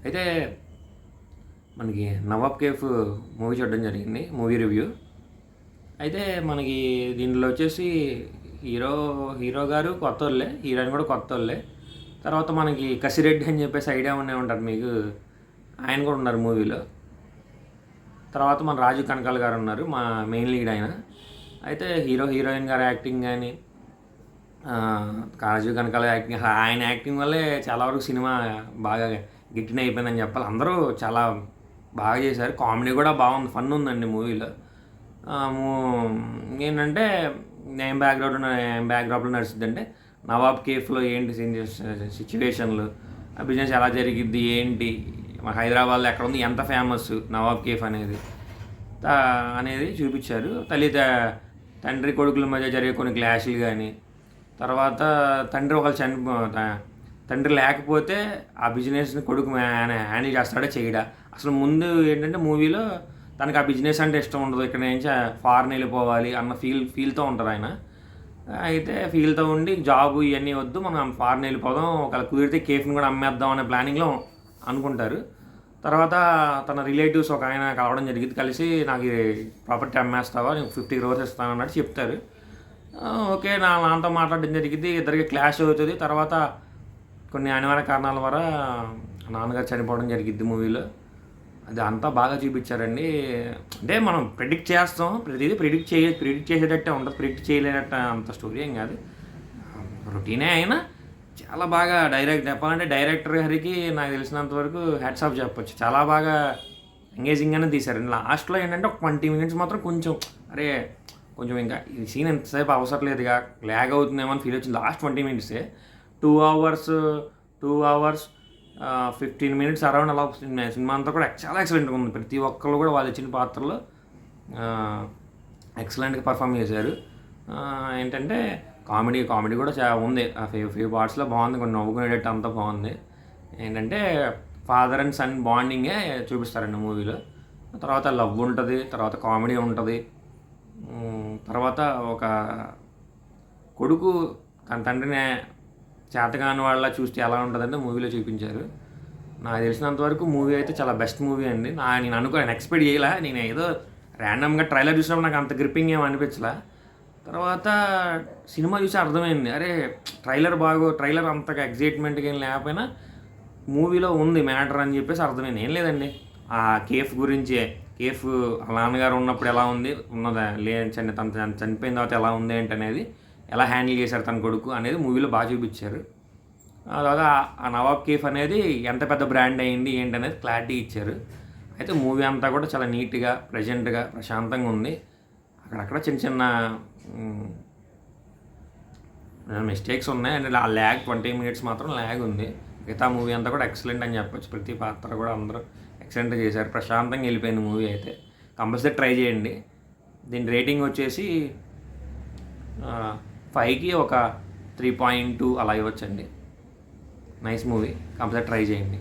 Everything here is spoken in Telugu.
అయితే మనకి నవాబ్ కేఫ్ మూవీ చూడడం జరిగింది, మూవీ రివ్యూ. అయితే మనకి దీనిలో వచ్చేసి హీరో గారు కొత్తోళ్ళే, హీరోయిన్ కూడా కొత్తోళ్ళే. తర్వాత మనకి కసిరెడ్డి అని చెప్పేసి ఐడియా ఉండే ఉంటారు మీకు, ఆయన కూడా ఉన్నారు మూవీలో. తర్వాత మన రాజు కనకాల గారు ఉన్నారు, మా మెయిన్ లీడ్ ఆయన. అయితే హీరోయిన్ గారు యాక్టింగ్ కానీ, రాజు కనకాల యాక్టింగ్, ఆయన యాక్టింగ్ వల్లే చాలా వరకు సినిమా బాగా గిట్టిన అయిపోయిందని చెప్పాలి. అందరూ చాలా బాగా చేశారు, కామెడీ కూడా బాగుంది, ఫన్ ఉందండి మూవీలో. ఏంటంటే ఏం బ్యాక్గ్రౌండ్లో నడుస్తుందంటే నవాబ్ కేఫ్లో ఏంటి సిచ్యువేషన్లు, ఆ బిజినెస్ ఎలా జరిగిద్ది ఏంటి, మన హైదరాబాద్లో ఎక్కడ ఉంది, ఎంత ఫేమస్ నవాబ్ కేఫ్ అనేది చూపించారు. తండ్రి కొడుకుల మధ్య జరిగే కొన్ని క్లాషులు కానీ, తర్వాత తండ్రి లేకపోతే ఆ బిజినెస్ని కొడుకు హ్యాండిల్ చేస్తాడా చేయడా. అసలు ముందు ఏంటంటే మూవీలో తనకు ఆ బిజినెస్ అంటే ఇష్టం ఉండదు, ఇక్కడ నుంచి ఫారెన్ వెళ్ళిపోవాలి అన్న ఫీల్తో ఉంటారు ఆయన. అయితే ఫీల్తో ఉండి జాబ్ ఇవన్నీ వద్దు, మనం ఫారెన్ వెళ్ళిపోదాం, ఒకవేళ కుదిరితే కేఫ్ని కూడా అమ్మేద్దాం అనే ప్లానింగ్లో అనుకుంటారు. తర్వాత తన రిలేటివ్స్ ఒక ఆయన కలవడం జరిగింది, కలిసి నాకు ప్రాపర్టీ అమ్మేస్తావా, నీకు 50 crores ఇస్తాను అన్నట్టు చెప్తారు. ఓకే, నాతో మాట్లాడడం జరిగింది, ఇద్దరికి క్లాష్ అవుతుంది. తర్వాత కొన్ని అనివార్య కారణాల ద్వారా నాన్నగారు చనిపోవడం జరిగిద్ది మూవీలో. అది అంతా బాగా చూపించారండి. అంటే మనం ప్రిడిక్ట్ చేస్తాం, ప్రతిదీ ప్రిడిక్ట్ చేసేటట్టే ఉంటుంది, ప్రిడిక్ట్ చేయలేనట్టు అంత స్టోరీ ఏం కాదు, రొటీనే. అయినా చాలా బాగా చెప్పాలంటే డైరెక్టర్ గారికి నాకు తెలిసినంత వరకు హ్యాట్స్ ఆఫ్ చెప్పొచ్చు. చాలా బాగా ఎంగేజింగ్గానే తీశారండి. లాస్ట్లో ఏంటంటే ఒక 20 minutes మాత్రం కొంచెం ఇంకా ఈ సీన్ ఎంతసేపు అవసరం లేదుగా, ల్యాగ్ అవుతుందేమో అని ఫీల్ వచ్చింది. Last 20 minutes 2 hours 15 minutes around అలా సినిమా అంతా కూడా చాలా ఎక్సలెంట్గా ఉంది. ప్రతి ఒక్కళ్ళు కూడా వాళ్ళు ఇచ్చిన పాత్రలో ఎక్సలెంట్గా పర్ఫామ్ చేశారు. ఏంటంటే కామెడీ కూడా ఉంది, ఆ ఫ్యూ పార్ట్స్లో బాగుంది, కొన్ని నవ్వుకునేటట్టు అంతా బాగుంది. ఏంటంటే ఫాదర్ అండ్ సన్ బాండింగే చూపిస్తారండి మూవీలో. తర్వాత లవ్ ఉంటుంది, తర్వాత కామెడీ ఉంటుంది, తర్వాత ఒక కొడుకు తన తండ్రిని చేతగాని వాళ్ళ చూస్తే ఎలా ఉంటుందంటే మూవీలో చూపించారు. నాకు తెలిసినంతవరకు మూవీ అయితే చాలా బెస్ట్ మూవీ అండి. నేను ఎక్స్పెక్ట్ చేయలే, నేను ఏదో ర్యాండమ్గా ట్రైలర్ చూసినప్పుడు నాకు అంత గ్రిప్పింగ్ ఏమి అనిపించలే. తర్వాత సినిమా చూసి అర్థమైంది, అరే ట్రైలర్ అంతగా ఎగ్జైట్మెంట్గా ఏం లేకపోయినా మూవీలో ఉంది మ్యాటర్ అని చెప్పేసి అర్థమైంది. ఏం లేదండి, ఆ కేఫ్ గురించి, కేఫ్ నాన్నగారు ఉన్నప్పుడు ఎలా ఉంది, తను చనిపోయిన తర్వాత ఎలా ఉంది ఏంటనేది, ఎలా హ్యాండిల్ చేశారు తన కొడుకు అనేది మూవీలో బాగా చూపించారు. అలాగా ఆ నవాబ్ కేఫ్ అనేది ఎంత పెద్ద బ్రాండ్ అయింది ఏంటనేది క్లారిటీ ఇచ్చారు. అయితే మూవీ అంతా కూడా చాలా నీట్గా, ప్రజెంట్గా, ప్రశాంతంగా ఉంది. అక్కడక్కడ చిన్న మిస్టేక్స్ ఉన్నాయి అండ్ ఆ ల్యాగ్ 20 minutes మాత్రం ల్యాగ్ ఉంది. మిగతా మూవీ అంతా కూడా ఎక్సలెంట్ అని చెప్పొచ్చు. ప్రతి పాత్ర కూడా అందరూ ఎక్సలెంట్గా చేశారు, ప్రశాంతంగా వెళ్ళిపోయింది మూవీ. అయితే కంపల్సరీ ట్రై చేయండి. దీని రేటింగ్ వచ్చేసి 5కి ఒక 3.2 అలా ఇవ్వచ్చండి. నైస్ మూవీ, కంపల్సరీ ట్రై చేయండి.